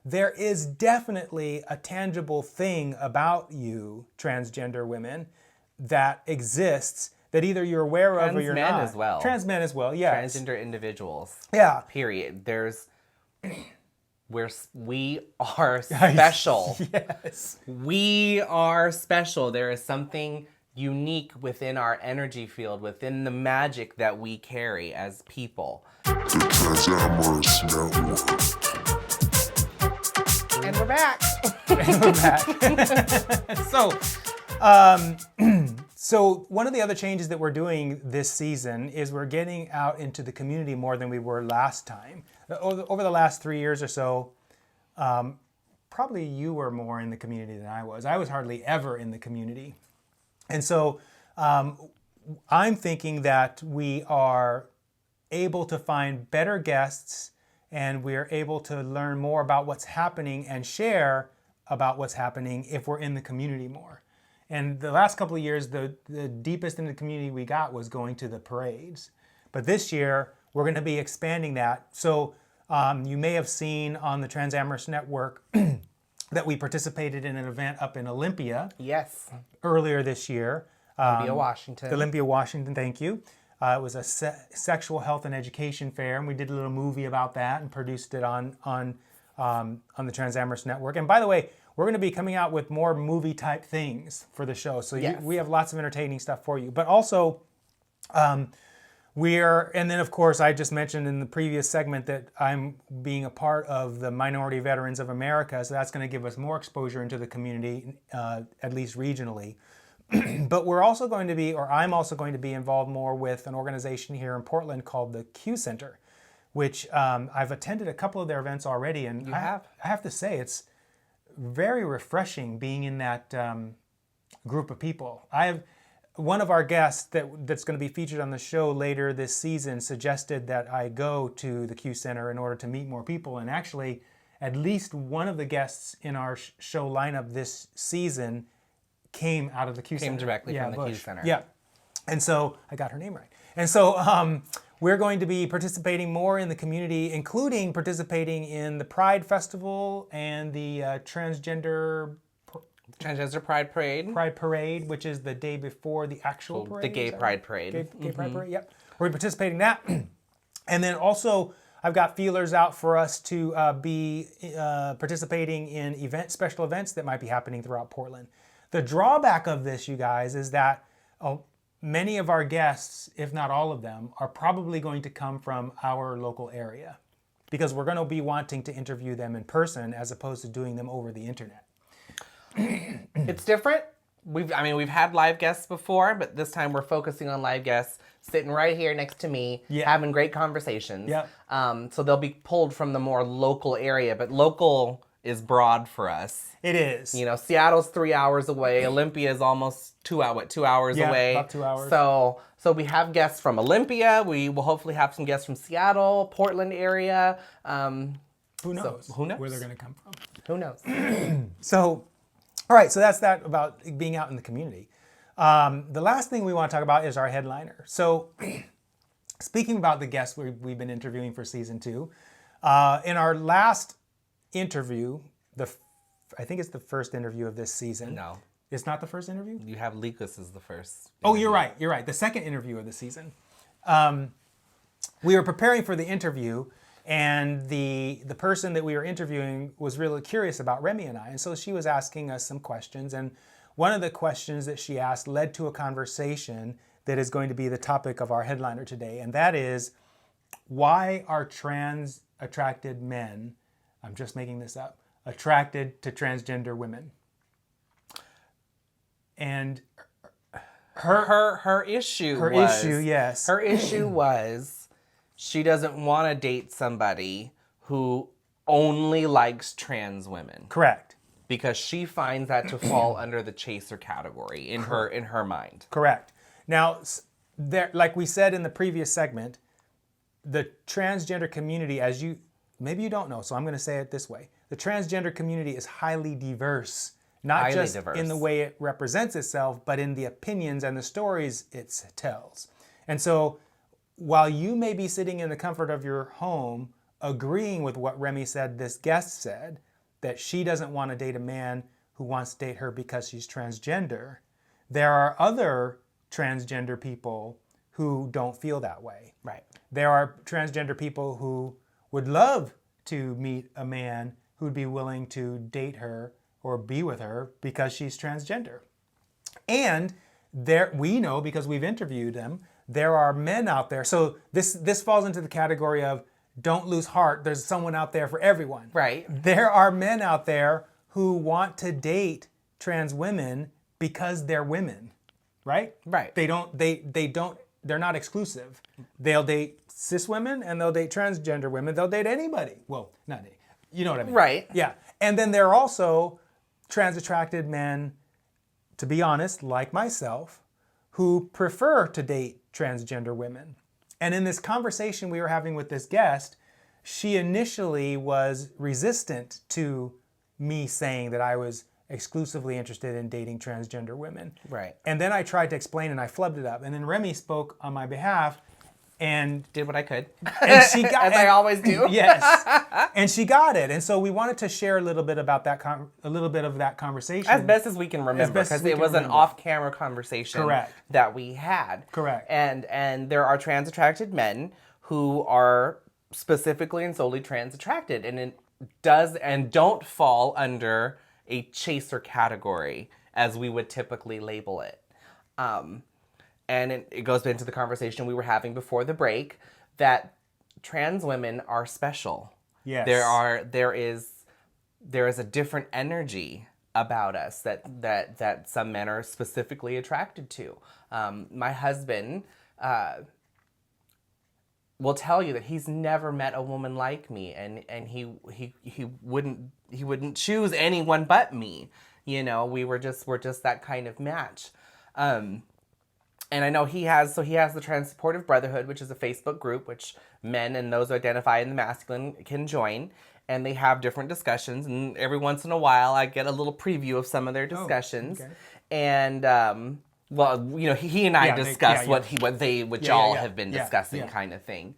there is definitely a tangible thing about you, transgender women, that exists that either you're aware of or you're not. Trans men as well. Trans men as well, yes. Transgender individuals. Yeah. Period. We are special. Yes. We are special. There is something unique within our energy field, within the magic that we carry as people. The Transamorous Network. And we're back. So one of the other changes that we're doing this season is we're getting out into the community more than we were last time. Over the last 3 years or so, probably you were more in the community than I was. I was hardly ever in the community. And so I'm thinking that we are able to find better guests and we're able to learn more about what's happening and share about what's happening if we're in the community more. And the last couple of years, the deepest in the community we got was going to the parades. But this year, we're going to be expanding that. So you may have seen on the Transamorous Network that we participated in an event up in Olympia. Yes. Earlier this year. Olympia, Washington. Olympia, Washington, thank you. It was a sexual health and education fair, and we did a little movie about that and produced it on the Transamorous Network. And by the way, we're going to be coming out with more movie-type things for the show. So yes. We have lots of entertaining stuff for you. But also, and then of course, I just mentioned in the previous segment that I'm being a part of the Minority Veterans of America. So that's going to give us more exposure into the community, at least regionally. But we're also going to be, or I'm also going to be involved more with an organization here in Portland called the Q Center, which I've attended a couple of their events already. And I have to say, it's very refreshing being in that group of people. One of our guests that's going to be featured on the show later this season suggested that I go to the Q Center in order to meet more people. And actually, at least one of the guests in our show lineup this season came out of the Q Center. Came directly from the Bush. Q Center. Yeah. And so, I got her name right. And so, we're going to be participating more in the community, including participating in the Pride Festival and the Transgender Pride Parade. Pride Parade, which is the day before the actual parade. The Gay Pride Parade. Gay Pride Parade, yep. We're participating in that. And then also, I've got feelers out for us to be participating in special events that might be happening throughout Portland. The drawback of this, you guys, is that many of our guests, if not all of them, are probably going to come from our local area because we're going to be wanting to interview them in person as opposed to doing them over the internet. It's different. We've had live guests before, but this time we're focusing on live guests sitting right here next to me, having great conversations. Yep. So they'll be pulled from the more local area, but local is broad for us. It is. You know, Seattle's 3 hours away. Olympia is almost 2 hours away. About 2 hours. So we have guests from Olympia. We will hopefully have some guests from Seattle, Portland area. Who knows? Who knows where they're going to come from? Who knows? So, all right. So that's that about being out in the community. The last thing we want to talk about is our headliner. So, speaking about the guests we've been interviewing for season 2, in our last interview, I think it's the first interview of this season. No. It's not the first interview? You have Likas as the first. Oh, you're right. You're right. The second interview of the season. We were preparing for the interview, and the person that we were interviewing was really curious about Remy and I. And so she was asking us some questions. And one of the questions that she asked led to a conversation that is going to be the topic of our headliner today. And that is, why are trans-attracted men, I'm just making this up, attracted to transgender women? And her issue was she doesn't want to date somebody who only likes trans women. Correct. Because she finds that to fall under the chaser category in her mind. Correct. Now, like we said in the previous segment, the transgender community, maybe you don't know, so I'm going to say it this way. The transgender community is highly diverse, not just in the way it represents itself, but in the opinions and the stories it tells. And so while you may be sitting in the comfort of your home agreeing with what Remy said, this guest said, that she doesn't want to date a man who wants to date her because she's transgender. There are other transgender people who don't feel that way. Right. There are transgender people who would love to meet a man who'd be willing to date her or be with her because she's transgender. And there, we know, because we've interviewed them, there are men out there. So this falls into the category of don't lose heart. There's someone out there for everyone. Right. There are men out there who want to date trans women because they're women, right? Right. They're not exclusive. They'll date cis women and they'll date transgender women. They'll date anybody. Well, not any. You know what I mean? Right. Yeah. And then there are also trans attracted men, to be honest, like myself, who prefer to date transgender women. And in this conversation we were having with this guest, she initially was resistant to me saying that I was exclusively interested in dating transgender women. Right. And then I tried to explain and I flubbed it up. And then Remy spoke on my behalf and Did what I could. and she got As I always do. Yes. And she got it. And so we wanted to share a little bit about that a little bit of that conversation. As best as we can remember, best as because we it can was an remember. off-camera conversation Correct. that we had. Correct. And there are trans attracted men who are specifically and solely trans attracted, and it does and don't fall under a chaser category as we would typically label it. And it goes into the conversation we were having before the break that trans women are special. Yes. There is a different energy about us that some men are specifically attracted to. My husband will tell you that he's never met a woman like me, and he wouldn't choose anyone but me. You know, we're just that kind of match. And I know he has the Trans Supportive Brotherhood, which is a Facebook group which men and those who identify in the masculine can join, and they have different discussions. And every once in a while, I get a little preview of some of their discussions. okay. And well, you know, he and I discuss what y'all have been discussing, kind of thing.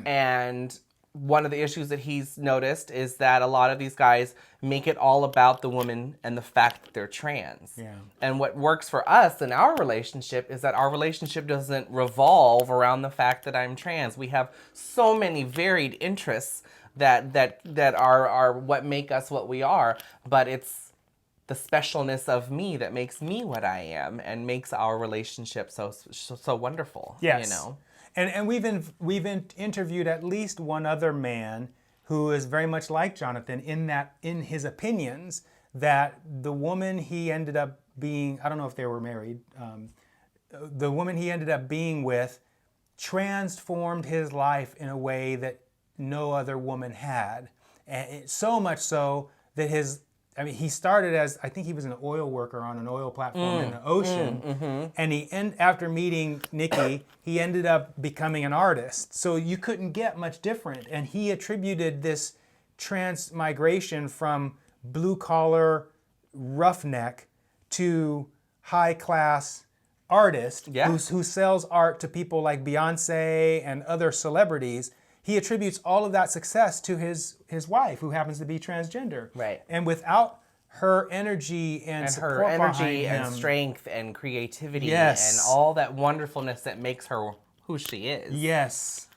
And one of the issues that he's noticed is that a lot of these guys make it all about the woman and the fact that they're trans. Yeah. And what works for us in our relationship is that our relationship doesn't revolve around the fact that I'm trans. We have so many varied interests that are what make us what we are, but it's the specialness of me that makes me what I am and makes our relationship so wonderful. Yes. You know? And we've interviewed at least one other man who is very much like Jonathan in his opinions that the woman he ended up being, I don't know if they were married, the woman he ended up being with transformed his life in a way that no other woman had. And so much so that he started as, I think he was an oil worker on an oil platform in the ocean. And after meeting Nikki, he ended up becoming an artist. So you couldn't get much different. And he attributed this transmigration from blue collar roughneck to high class artist who sells art to people like Beyonce and other celebrities. He attributes all of that success to his wife, who happens to be transgender. Right. And without her energy and support her energy behind him, and strength and creativity Yes. and all that wonderfulness that makes her who she is. Yes.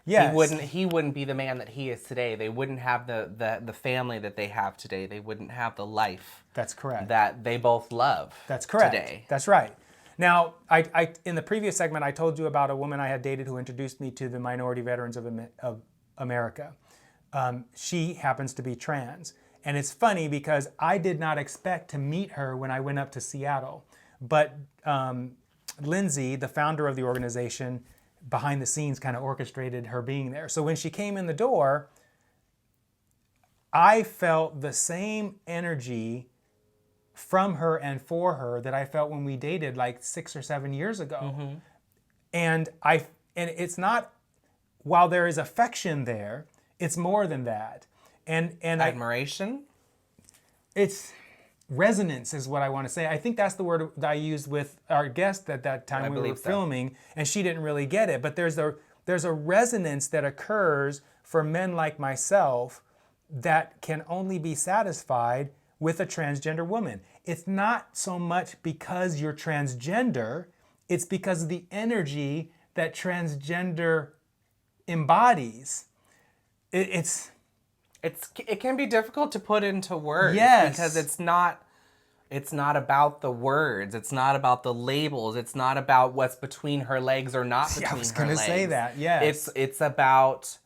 He wouldn't be the man that he is today. They wouldn't have the family that they have today. They wouldn't have the life That's correct. that they both love. That's correct. Today. That's right. Now, I in the previous segment, I told you about a woman I had dated who introduced me to the Minority Veterans of America. She happens to be trans. And it's funny because I did not expect to meet her when I went up to Seattle. But Lindsay, the founder of the organization, behind the scenes kind of orchestrated her being there. So when she came in the door, I felt the same energy from her and for her that I felt when we dated like 6 or 7 years ago. And it's not, while there is affection there, it's more than that. And Admiration? It's resonance is what I want to say. I think that's the word that I used with our guest at that time we were filming, and she didn't really get it. But there's a resonance that occurs for men like myself that can only be satisfied with a transgender woman. It's not so much because you're transgender, it's because of the energy that transgender embodies. It can be difficult to put into words Yes. because it's not about the words. It's not about the labels. It's not about what's between her legs or not between her legs. I was going to say that, yes. It's about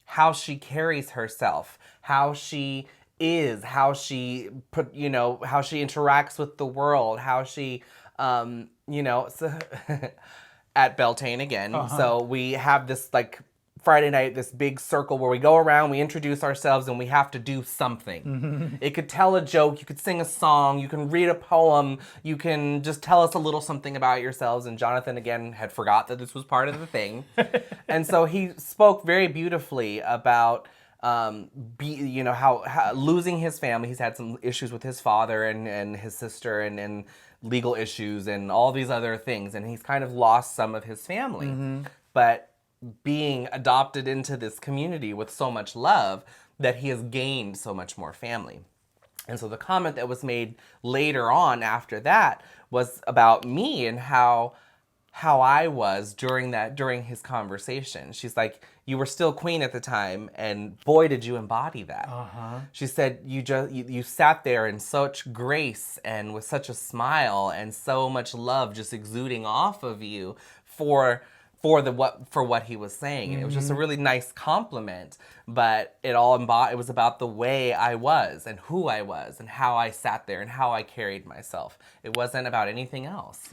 how she carries herself, how she is, how she how she interacts with the world, how she so at Beltane again. So we have this like Friday night, this big circle where we go around, we introduce ourselves, and we have to do something. It could tell a joke, you could sing a song, you can read a poem, you can just tell us a little something about yourselves. And Jonathan, again, had forgot that this was part of the thing. And so he spoke very beautifully about how losing his family. He's had some issues with his father and his sister and legal issues and all these other things. And he's kind of lost some of his family. But being adopted into this community with so much love that he has gained so much more family. And so the comment that was made later on after that was about me and how I was during his conversation. She's like, you were still queen at the time, and boy, did you embody that. She said, you sat there in such grace and with such a smile and so much love just exuding off of you for what he was saying. And it was just a really nice compliment, but it was about the way I was and who I was and how I sat there and how I carried myself. It wasn't about anything else,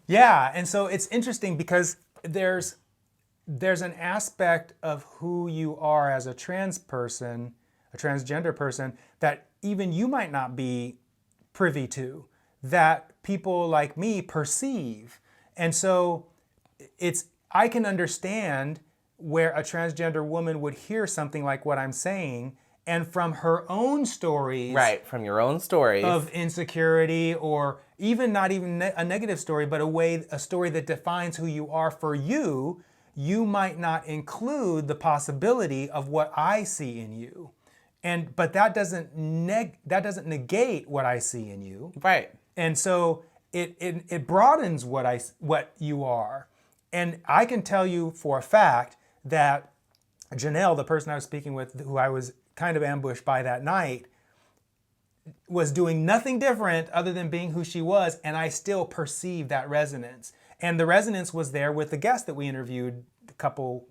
Yeah, and so it's interesting because there's an aspect of who you are as a trans person, a transgender person, that even you might not be privy to, that people like me perceive. And so I can understand where a transgender woman would hear something like what I'm saying, and from her own stories, right, from your own stories of insecurity, or even not even a negative story, but a story that defines who you are for you, you might not include the possibility of what I see in you, but that doesn't negate what I see in you, right? And so it broadens what you are. And I can tell you for a fact that Janelle, the person I was speaking with, who I was kind of ambushed by that night, was doing nothing different other than being who she was, and I still perceived that resonance. And the resonance was there with the guest that we interviewed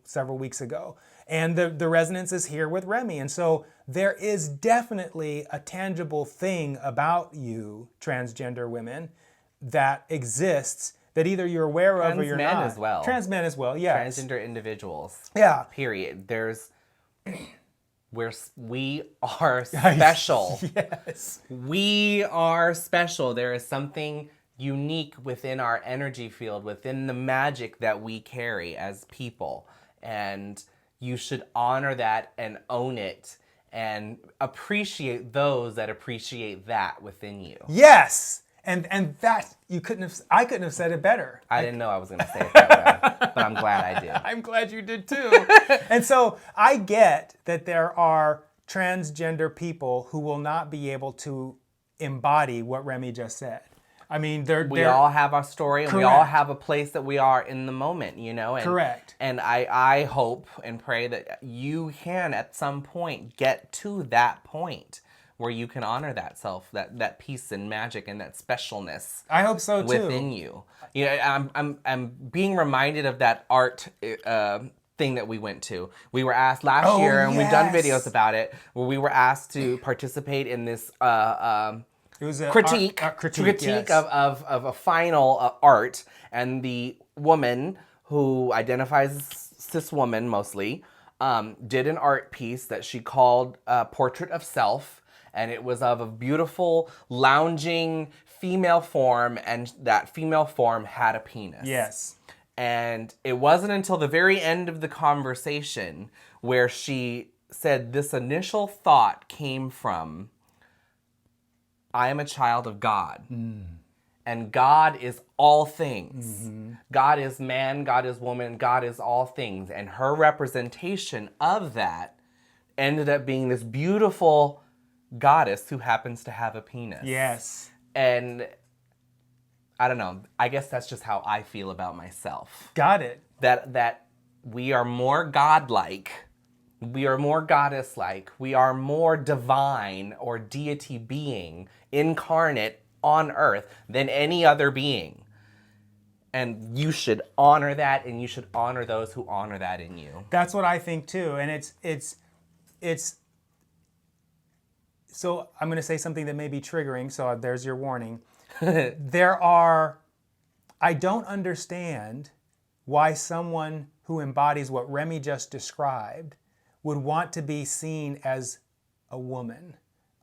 several weeks ago. And the resonance is here with Remy. And so there is definitely a tangible thing about you, transgender women, that exists, that either you're aware of or you're not. Trans men as well. Trans men as well, yes. Transgender individuals. Yeah. Period. We are special. Yes. We are special. There is something unique within our energy field, within the magic that we carry as people. And you should honor that and own it and appreciate those that appreciate that within you. Yes. And that I couldn't have said it better. I didn't know I was going to say it that way, but I'm glad I did. I'm glad you did too. And so I get that there are transgender people who will not be able to embody what Remy just said. I mean, we all have our story, and Correct. we all have a place that we are in the moment, And, Correct. And I hope and pray that you can at some point get to that point where you can honor that self, that peace and magic and that specialness. I hope so too. Within you. I'm being reminded of that art thing that we went to. We were asked last year, and we've done videos about it, where we were asked to participate in this it was a critique yes. of a final art, and the woman who identifies as cis woman mostly did an art piece that she called Portrait of Self. And it was of a beautiful, lounging female form, and that female form had a penis. Yes. And it wasn't until the very end of the conversation where she said this initial thought came from, I am a child of God. And God is all things. God is man, God is woman, God is all things. And her representation of that ended up being this beautiful goddess who happens to have a penis. Yes. And I don't know. I guess that's just how I feel about myself. Got it. That we are more godlike, we are more goddess-like, we are more divine or deity being incarnate on earth than any other being. And you should honor that, and you should honor those who honor that in you. That's what I think too. And it's so I'm going to say something that may be triggering, so there's your warning. I don't understand why someone who embodies what Remy just described would want to be seen as a woman,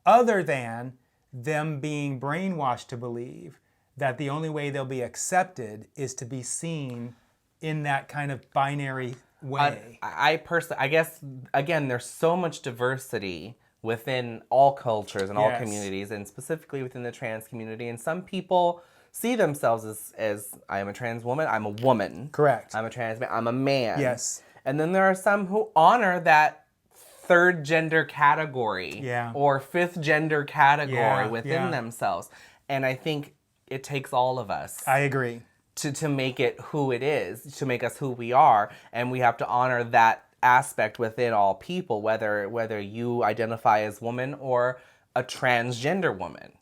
other than them being brainwashed to believe that the only way they'll be accepted is to be seen in that kind of binary way. I personally, I guess, again, there's so much diversity within all cultures and all Yes. communities, and specifically within the trans community. And some people see themselves as I am a trans woman, I'm a woman. Correct. I'm a trans man, I'm a man. Yes. And then there are some who honor that third gender category Yeah. or fifth gender category Yeah, within yeah. themselves. And I think it takes all of us I agree. to make it who it is, to make us who we are, and we have to honor that aspect within all people, whether you identify as woman or a transgender woman.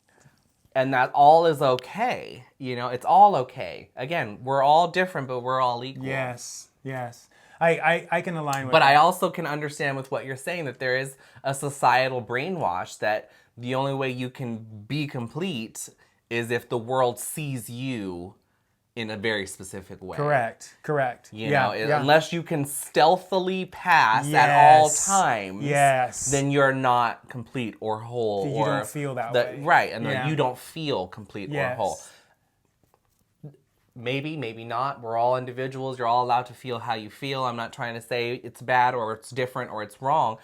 And that all is okay. You know, it's all okay. Again, we're all different, but we're all equal. Yes. Yes. I can align with But that. I also can understand with what you're saying that there is a societal brainwash that the only way you can be complete is if the world sees you in a very specific way. Correct. You Yeah, know, yeah. unless you can stealthily pass at all Yes. times, Yes. then you're not complete or whole. You or don't feel that way. Right, and Yeah. you don't feel complete Yes. or whole. Maybe, maybe not. We're all individuals. You're all allowed to feel how you feel. I'm not trying to say it's bad or it's different or it's wrong.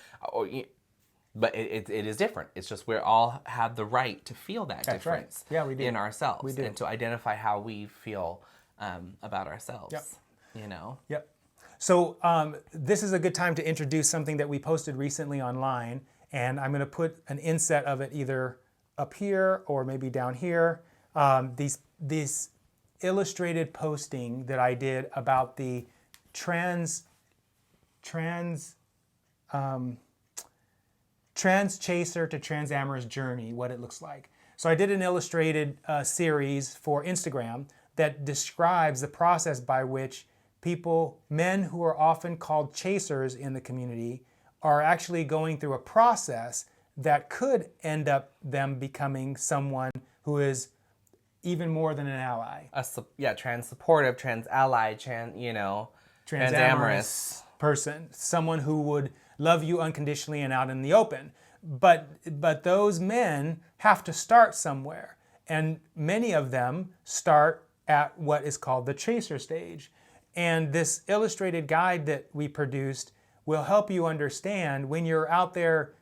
But it is different. It's just we all have the right to feel that That's right. difference Yeah, we do. in ourselves. We do. And to identify how we feel about ourselves. Yep. You know? Yep. So this is a good time to introduce something that we posted recently online, and I'm going to put an inset of it either up here or maybe down here. These illustrated posting that I did about the trans chaser to transamorous journey, what it looks like. So I did an illustrated series for Instagram that describes the process by which men who are often called chasers in the community, are actually going through a process that could end up them becoming someone who is even more than an ally. Trans supportive, trans ally, transamorous. Person, someone who would love you unconditionally and out in the open. But those men have to start somewhere, and many of them start at what is called the chaser stage. And this illustrated guide that we produced will help you understand when you're out there,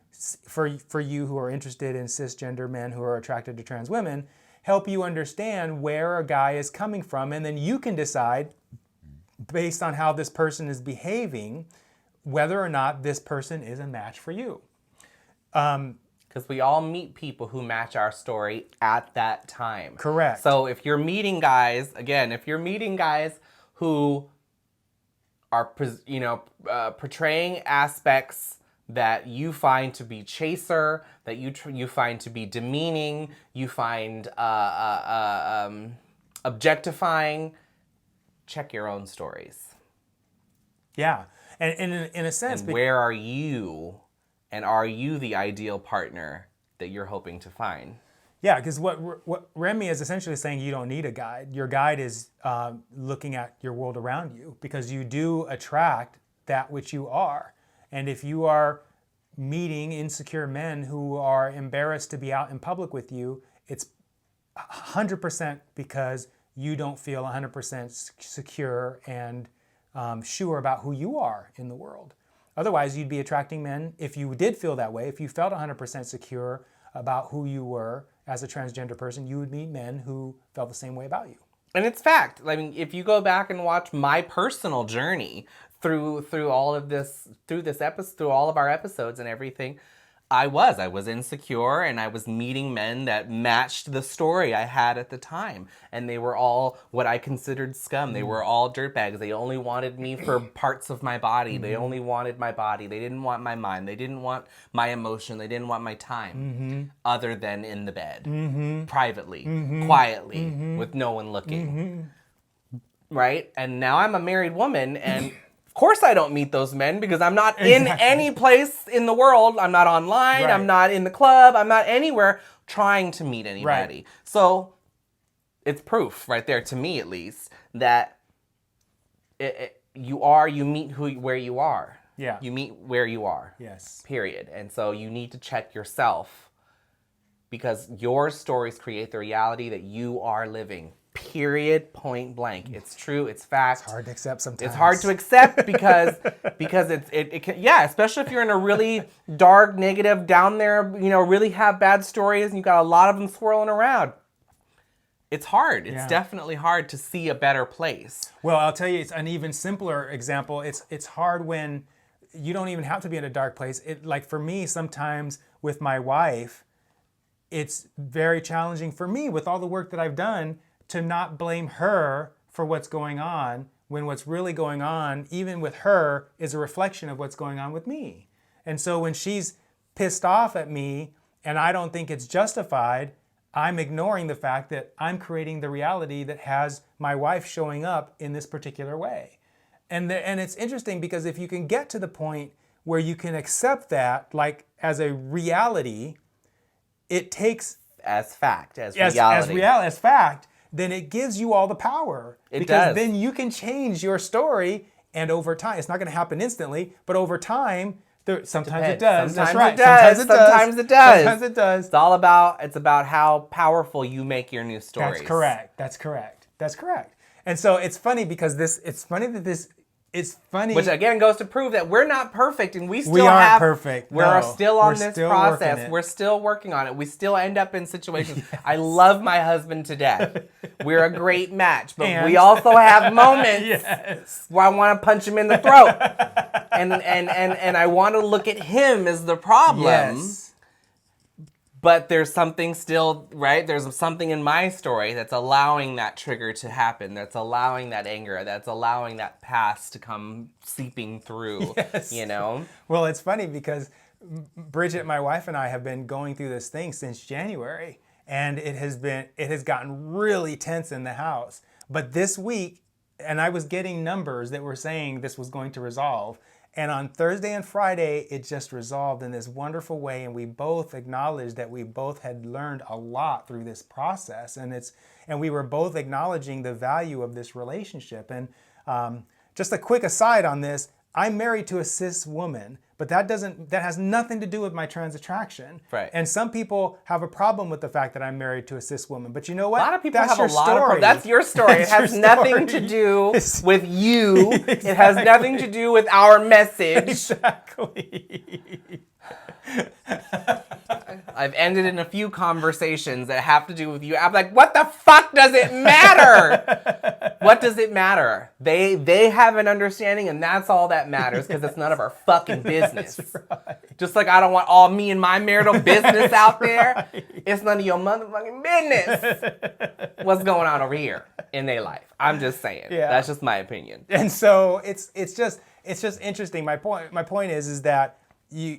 for you who are interested in cisgender men who are attracted to trans women, help you understand where a guy is coming from, and then you can decide, based on how this person is behaving, whether or not this person is a match for you. Because we all meet people who match our story at that time. Correct. So if you're meeting guys, who are, portraying aspects that you find to be chaser, that you find to be demeaning, you find objectifying, check your own stories. Yeah, and in a sense, And where are you, and are you the ideal partner that you're hoping to find? yeah, because what Remy is essentially saying, you don't need a guide. Your guide is looking at your world around you, because you do attract that which you are. And if you are meeting insecure men who are embarrassed to be out in public with you, it's 100% because you don't feel 100% secure and sure about who you are in the world. Otherwise, you'd be attracting men, if you did feel that way, if you felt 100% secure about who you were as a transgender person, you would meet men who felt the same way about you. And it's fact. I mean, if you go back and watch my personal journey through all of this, through all of our episodes and everything, I was insecure, and I was meeting men that matched the story I had at the time. And they were all what I considered scum. They were all dirtbags. They only wanted me for parts of my body. They only wanted my body. They didn't want my mind. They didn't want my emotion. They didn't want my time other than in the bed, privately, quietly, with no one looking. Right? And now I'm a married woman, and of course I don't meet those men because I'm not in any place in the world. I'm not online. Right. I'm not in the club. I'm not anywhere trying to meet anybody. Right. So it's proof right there, to me at least, that you meet where you are. Yeah. You meet where you are. Yes. Period. And so you need to check yourself, because your stories create the reality that you are living. Period, point blank. It's true. It's fact. It's hard to accept sometimes. It's hard to accept because it can, yeah, especially if you're in a really dark, negative, down there, really have bad stories, and you got a lot of them swirling around. It's hard. It's definitely hard to see a better place. Well, I'll tell you, it's an even simpler example. It's hard when you don't even have to be in a dark place. Like for me, sometimes with my wife, it's very challenging for me with all the work that I've done to not blame her for what's going on, when what's really going on, even with her, is a reflection of what's going on with me. And so when she's pissed off at me and I don't think it's justified, I'm ignoring the fact that I'm creating the reality that has my wife showing up in this particular way. And it's interesting because if you can get to the point where you can accept that, like as a reality, it takes as fact, as reality, as fact, then it gives you all the power. It does. Then you can change your story, and over time, it's not going to happen instantly, but over time, sometimes it does. Sometimes That's right. it does. Sometimes it does. Sometimes it does. It's about how powerful you make your new stories. That's correct. And so it's funny because it's funny. Which again goes to prove that we're not perfect, and we aren't have perfect. We're No. still on We're this still process. working it. We're still working on it. We still end up in situations. Yes. I love my husband to death. We're a great match, but we also have moments where I want to punch him in the throat, and I want to look at him as the problem. Yes. But there's something still, right? There's something in my story that's allowing that trigger to happen, that's allowing that anger, that's allowing that past to come seeping through, Well, it's funny because Bridget, my wife, and I have been going through this thing since January, and it has gotten really tense in the house. But this week, and I was getting numbers that were saying this was going to resolve. And on Thursday and Friday, it just resolved in this wonderful way. And we both acknowledged that we both had learned a lot through this process. And we were both acknowledging the value of this relationship. And just a quick aside on this, I'm married to a cis woman, but that has nothing to do with my trans attraction. Right. And some people have a problem with the fact that I'm married to a cis woman. But you know what? A lot of people That's have your a lot of story. That's your story. It has nothing to do with you. Exactly. It has nothing to do with our message. Exactly. I've ended in a few conversations that have to do with you. I'm like, what the fuck does it matter? What does it matter? They have an understanding, and that's all that matters, because it's none of our fucking business. That's right. Just like I don't want all me and my marital business out there. It's none of your motherfucking business what's going on over here in their life. I'm just saying. Yeah. That's just my opinion. And so it's just interesting. My point is that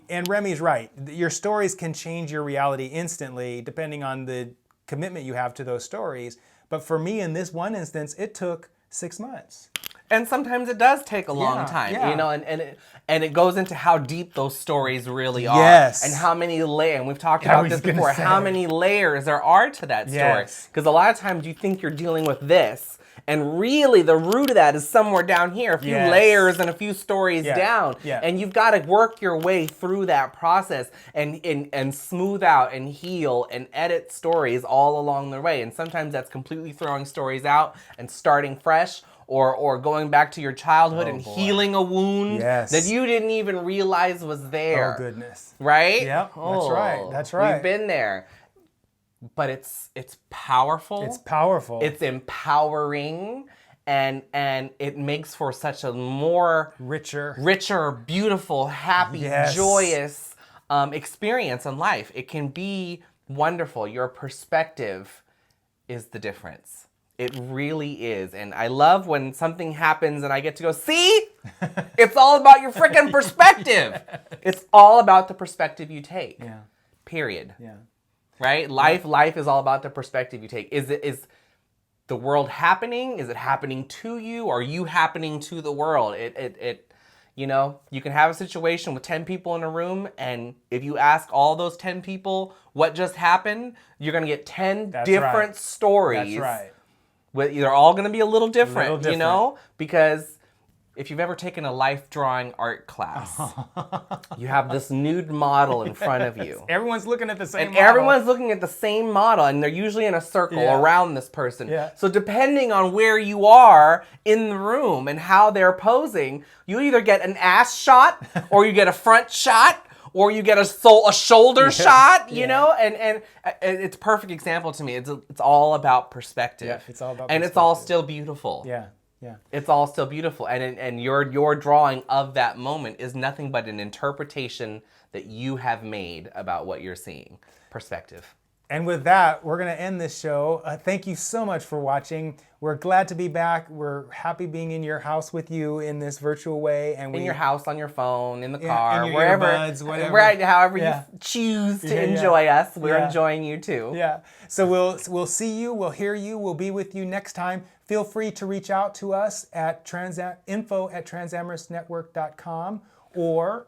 and Remy's right. Your stories can change your reality instantly depending on the commitment you have to those stories. But for me, in this one instance, it took 6 months. And sometimes it does take a long time, and it goes into how deep those stories really are. Yes. And how many layers, and we've talked about this before, how many layers there are to that story. Because a lot of times you think you're dealing with this, and really the root of that is somewhere down here, a few layers and a few stories down. Yeah. And you've got to work your way through that process and smooth out and heal and edit stories all along the way. And sometimes that's completely throwing stories out and starting fresh, or going back to your childhood and healing a wound that you didn't even realize was there. Oh, goodness. Right? Yeah, that's right. We've been there. but it's powerful. It's powerful. It's empowering, and it makes for such a more richer, beautiful, happy, Yes. joyous experience in life. It can be wonderful. Your perspective is the difference. It really is. And I love when something happens and I get to go, see? It's all about your freaking perspective. It's all about the perspective you take. Yeah. Period. Yeah. Right? Life is all about the perspective you take. Is the world happening? Is it happening to you? Or are you happening to the world? You know, you can have a situation with 10 people in a room, and if you ask all those 10 people what just happened, you're going to get 10 different stories. That's right. They're all going to be a little different, Little different. you know? Because if you've ever taken a life drawing art class, you have this nude model in front of you. Everyone's looking at the same And model. everyone's looking at the same model, and they're usually in a circle Yeah. around this person. Yeah. So depending on where you are in the room and how they're posing, you either get an ass shot, or you get a front shot, or you get a shoulder shot, you know? And it's a perfect example to me. It's all about perspective. Yeah, it's all about And it's all perspective. still beautiful. Yeah. Yeah. It's all still beautiful, and your drawing of that moment is nothing but an interpretation that you have made about what you're seeing. Perspective. And with that, we're going to end this show. Thank you so much for watching. We're glad to be back. We're happy being in your house with you in this virtual way. And In your house, on your phone, in the Yeah, car, in your wherever, earbuds, whatever. right, however Yeah. you choose to Yeah, yeah. enjoy us, we're Yeah. enjoying you too. Yeah. So we'll see you. We'll hear you. We'll be with you next time. Feel free to reach out to us at info@transamoروusnetwork.com Or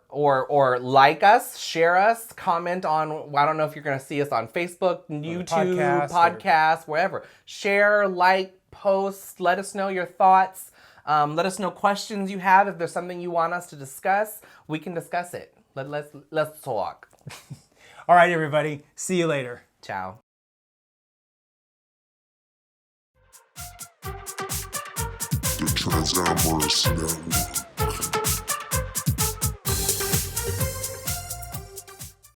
like us, share us, comment on, I don't know if you're going to see us on Facebook, YouTube, podcast, wherever. Share, like, post, let us know your thoughts. Let us know questions you have. If there's something you want us to discuss, we can discuss it. Let's talk. All right, everybody. See you later. Ciao. The Transamorous Network.